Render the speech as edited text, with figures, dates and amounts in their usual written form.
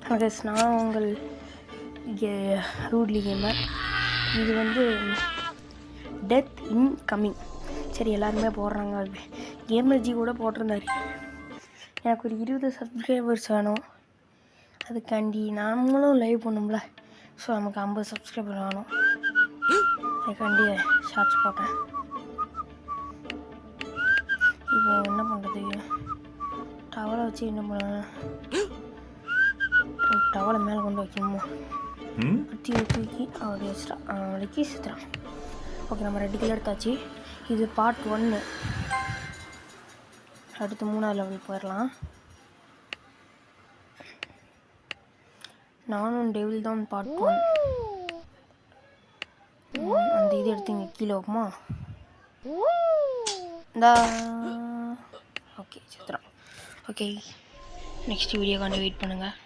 Guys, நான் உங்கள் rudely gamer. இது வந்து டெத் இன் கம்மிங். சரி, எல்லாருமே போடுறாங்க. கேமர் ஜி கூட போட்டிருந்தாரு, எனக்கு ஒரு 20 சப்ஸ்கிரைபர்ஸ் வேணும், அதுக்காண்டி நாமளும் லைவ் பண்ணும்ல. ஸோ நமக்கு 50 சப்ஸ்கிரைபர் வேணும், அதுக்காண்டி ஷார்ட்ஸ் போட்டேன். இப்போ என்ன பண்ணுறது, டவலை வச்சு என்ன பண்ண, டவலை மேலே கொண்டு வைக்கணுமா, தூக்கி அப்படி வச்சுட்டா வலிக்கி சுற்றுறான். ஓகே, நம்ம ரெண்டு கிலோ எடுத்தாச்சு. இது பார்ட் 1. அடுத்து 3வது லெவல் போயிடலாம். நானும் டெவில் தான் பார்ட் 1. அந்த இது எடுத்து இங்கே கீழே வைக்குமா, இந்த ஓகே சுற்றுறான். ஓகே, நெக்ஸ்ட் வீடியோக்காண்டி வெயிட் பண்ணுங்கள்.